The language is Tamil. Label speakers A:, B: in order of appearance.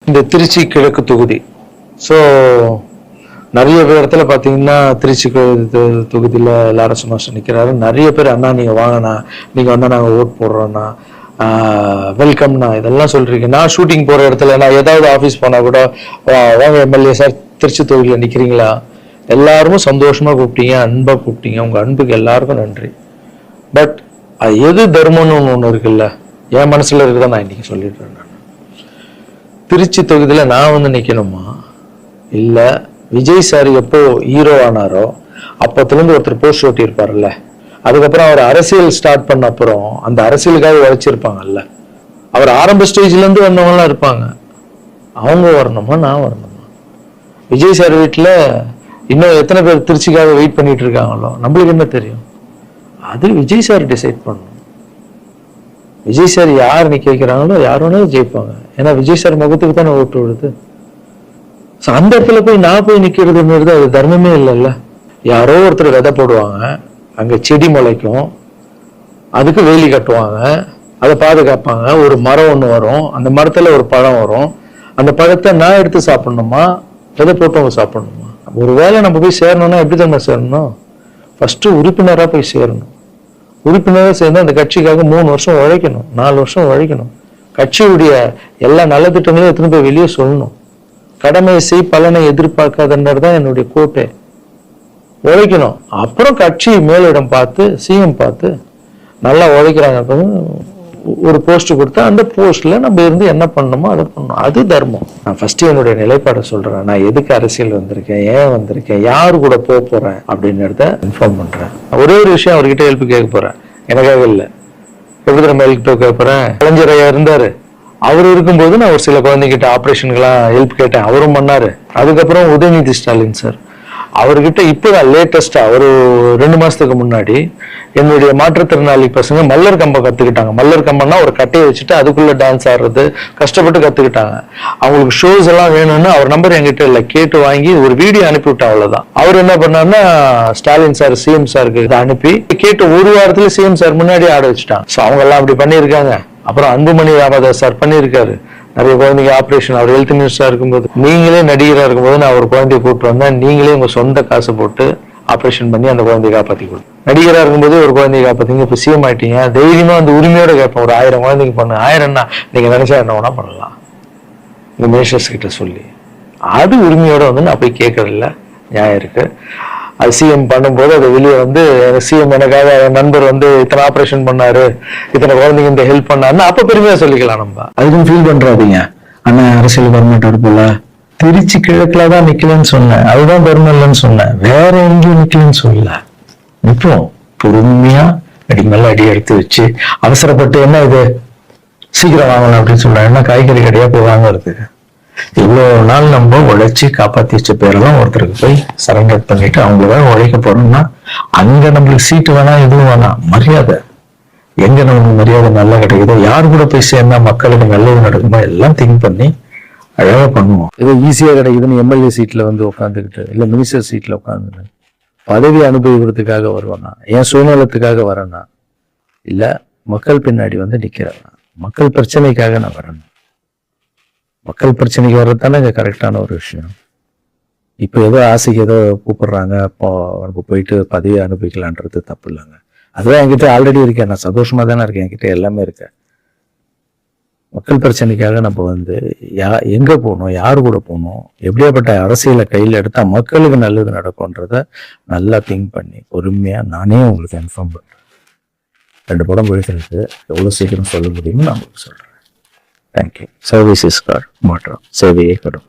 A: இந்த திருச்சி கிழக்கு தொகுதி. ஸோ நிறைய இடத்துல பார்த்தீங்கன்னா திருச்சி தொகுதியில் லாரன்ஸ் மாஸ்டர் நிற்கிறாரு. நிறைய பேர் அண்ணா நீங்கள் வாங்கண்ணா, நீங்கள் வந்தால் நாங்கள் ஓட் போடுறோண்ணா, வெல்கம்ண்ணா இதெல்லாம் சொல்கிறீங்க. நான் ஷூட்டிங் போகிற இடத்துல நான் ஏதாவது ஆஃபீஸ் போனால் கூட வாங்க எம்எல்ஏ சார் திருச்சி தொகுதியில் நிற்கிறீங்களா, எல்லாருமே சந்தோஷமாக கூப்பிட்டீங்க, அன்பாக கூப்பிட்டீங்க. உங்கள் அன்புக்கு எல்லாருக்கும் நன்றி. பட் அது எது தர்மம்னு ஒன்று இருக்குல்ல, என் மனசில் இருக்குதான் நான் இன்னைக்கு சொல்லிடுறேன். நான் திருச்சி தொகுதியில் நான் வந்து நிற்கணுமா, இல்லை விஜய் சார் எப்போ ஹீரோ ஆனாரோ அப்பத்துலேருந்து ஒருத்தர் போஸ்ட் ஓட்டியிருப்பார்ல, அதுக்கப்புறம் அவர் அரசியல் ஸ்டார்ட் பண்ண அப்புறம் அந்த அரசியலுக்காக உழைச்சிருப்பாங்கல்ல, அவர் ஆரம்ப ஸ்டேஜ்லேருந்து வந்தவங்களாம் இருப்பாங்க, அவங்க வரணுமா நான் வரணுமா? விஜய் சார் வீட்டில் இன்னும் எத்தனை பேர் திருச்சிக்காக வெயிட் பண்ணிட்டு இருக்காங்களோ நம்மளுக்கு என்ன தெரியும்? அது விஜய் சார் டிசைட் பண்ணணும். விஜய் சார் யார் நிற்க வைக்கிறாங்களோ யார் வேணாலும் ஜெயிப்பாங்க. ஏன்னா விஜய் சார் முகத்துக்கு தானே ஓட்டு விடுது. ஸோ அந்த இடத்துல போய் நான் போய் நிற்கிறதுங்கிறது அது தர்மமே இல்லைல்ல. யாரோ ஒருத்தர் விதை போடுவாங்க, அங்கே செடி முளைக்கும், அதுக்கு வேலி கட்டுவாங்க, அதை பாதுகாப்பாங்க. ஒரு மரம் ஒன்று வரும், அந்த மரத்தில் ஒரு பழம் வரும், அந்த பழத்தை நான் எடுத்து சாப்பிடணுமா விதை போட்டவங்க சாப்பிடணுமா? ஒரு வேளை நம்ம போய் சேரணும்னா எப்படி தான் சேரணும்? ஃபஸ்ட்டு உறுப்பினராக போய் சேரணும். உறுப்பினராக சேர்ந்து அந்த கட்சிக்காக 3 வருஷம் உழைக்கணும், 4 வருஷம் உழைக்கணும். கட்சியுடைய எல்லா நலத்திட்டங்களையும் எத்தனை போய் வெளியே சொல்லணும். கடமையை செய் பலனை எதிர்பார்க்காதன்றது தான் என்னுடைய கோட்டை. உழைக்கணும். அப்புறம் கட்சி மேலிடம் பார்த்து சிஎம் பார்த்து நல்லா உழைக்கிறாங்க ஒரு போஸ்ட் கொடுத்தா அந்த போஸ்ட்ல நம்ம இருந்து என்ன பண்ணணுமோ அதை பண்ணணும். அது தர்மம். நான் ஃபர்ஸ்ட் என்னுடைய நிலைப்பாடை சொல்றேன். நான் எதுக்கு அரசியல் வந்திருக்கேன், ஏன் வந்திருக்கேன், யாரு கூட போறேன் அப்படின்றத இன்ஃபார்ம் பண்றேன். ஒரே ஒரு விஷயம் அவர்கிட்ட ஹெல்ப் கேட்க போறேன். எனக்காக இல்லை, எப்படி நம்ம ஹெல்ப் கேட்க போறேன். கலைஞர் ஐயா இருந்தாரு, அவர் இருக்கும்போது நான் ஒரு சில குழந்தைகிட்ட ஆப்ரேஷனுக்கெல்லாம் ஹெல்ப் கேட்டேன், அவரும் பண்ணாரு. அதுக்கப்புறம் உதயநிதி ஸ்டாலின் சார் அவர்கிட்ட இப்போதான் லேட்டஸ்டா ஒரு 2 மாசத்துக்கு முன்னாடி என்னுடைய மாற்றுத்திறனாளி பசங்க மல்லர் கம்பம் கத்துக்கிட்டாங்க. மல்லர் கம்பம்னா ஒரு கட்டையை வச்சுட்டு அதுக்குள்ள டான்ஸ் ஆடுறது கஷ்டப்பட்டு கத்துக்கிட்டாங்க. அவங்களுக்கு ஷோஸ் எல்லாம் வேணும்னு அவர் நம்பர் என்கிட்ட இல்லை, கேட்டு வாங்கி ஒரு வீடியோ அனுப்பிவிட்டேன், அவ்வளவுதான். அவர் என்ன பண்ணாருன்னா ஸ்டாலின் சார் சிஎம் சாருக்கு இதை அனுப்பி கேட்டு ஒரு வாரத்துல சிஎம் சார் முன்னாடி ஆட வச்சுட்டாங்க. ஸோ அவங்க எல்லாம் அப்படி பண்ணியிருக்காங்க. அப்புறம் அன்புமணி ராமதாஸ் சார் பண்ணியிருக்காரு. நிறைய குழந்தைங்க ஆப்ரேஷன், அவர் ஹெல்த் மினிஸ்டரா இருக்கும்போது, நீங்களே நடிகராக இருக்கும்போது நான் ஒரு குழந்தைய கூப்பிட்டு வந்தேன், நீங்களே உங்க சொந்த காசை போட்டு ஆப்ரேஷன் பண்ணி அந்த குழந்தைய காப்பாற்றி கொடுத்து, நடிகராக இருக்கும்போது ஒரு குழந்தைய காப்பாத்தீங்க. இப்போ சிஎம் ஆயிட்டீங்க, தைரியமா அந்த உரிமையோட கேட்பேன். ஒரு 1000 குழந்தைங்க பண்ணு, 1000 நீங்க நினைச்சா என்ன வேணா பண்ணலாம், இந்த மினிஸ்டர்ஸ் கிட்ட சொல்லி. அது உரிமையோட வந்து நான் போய் கேட்கறதில்ல, நியாயம் இருக்கு. அது சிஎம் பண்ணும்போது அது வெளியே வந்து சிஎம் எனக்காக நண்பர் வந்து இத்தனை ஆப்ரேஷன் பண்ணாரு, இத்தனை குழந்தைங்க இந்த ஹெல்ப் பண்ணாருன்னு அப்ப பெருமையா சொல்லிக்கலாம். நம்ம அதுக்கும் ஃபீல் பண்றாதீங்க. ஆனா அரசியல் கவர்மெண்ட் இருக்குல்ல, திருச்சி கிழக்குல தான் நிக்கலன்னு சொன்னேன், அதுதான் பெருமை இல்லைன்னு சொன்னேன், வேற எங்கேயும் நிக்கலன்னு சொல்லல. நிற்போம் பொறுமையா, அடி மேல அடி எடுத்து வச்சு அவசரப்பட்டு என்ன இது சீக்கிரம் வாங்கலாம் அப்படின்னு சொல்றேன். என்ன காய்கறி கடையா போய் வாங்குறது? இவ்வளவு நாள் நம்ம உழைச்சி காப்பாத்தி வச்ச பேரெல்லாம் ஒருத்தருக்கு போய் சரண்டர் பண்ணிட்டு அவங்களுக்காக உழைக்க போறோம்னா அங்க நம்மளுக்கு சீட்டு வேணா, எதுவும் வேணாம், மரியாதை. எங்க நமக்கு மரியாதை நல்லா கிடைக்குதோ, யாரு கூட போய் சேர்ந்தா மக்களுக்கு நல்லது நடக்குமோ எல்லாம் திங்க் பண்ணி அழகா பண்ணுவோம். ஏதோ ஈஸியா கிடைக்குதுன்னு எம்எல்ஏ சீட்ல வந்து உட்காந்துக்கிட்டு இல்ல மினிஸ்டர் சீட்ல உட்காந்து பதவி அனுபவிக்கிறதுக்காக வருவானா, என் சுயநலத்துக்காக வரேன்னா, இல்ல மக்கள் பின்னாடி வந்து நிக்கிறேன்னா, மக்கள் பிரச்சனைக்காக நான் வரேன். மக்கள் பிரச்சனைக்கு வர்றது தானே இங்க கரெக்டான ஒரு விஷயம். இப்போ ஏதோ ஆசைக்கு ஏதோ கூப்பிடுறாங்க, அப்போ நம்ம போயிட்டு பதவி அனுபவிக்கலான்றது தப்பு இல்லைங்க. அதுதான் என்கிட்ட ஆல்ரெடி இருக்கேன், நான் சந்தோஷமா தானே இருக்கேன், என்கிட்ட எல்லாமே இருக்கேன். மக்கள் பிரச்சனைக்காக நம்ம வந்து எங்க போகணும், யாரு கூட போகணும், எப்படியாப்பட்ட அரசியலை கையில் எடுத்தா மக்களுக்கு நல்லது நடக்கும்ன்றத நல்லா திங்க் பண்ணி பொறுமையா நானே உங்களுக்கு இன்ஃபார்ம் பண்றேன். 2 படம் போயிட்டு எவ்வளவு சீக்கிரம் சொல்ல முடியும்னு நான் உங்களுக்கு சொல்றேன். தேங்க்யூ. சர்வீஸ் இஸ் காட் மாற்றம், சேவையே கடும்.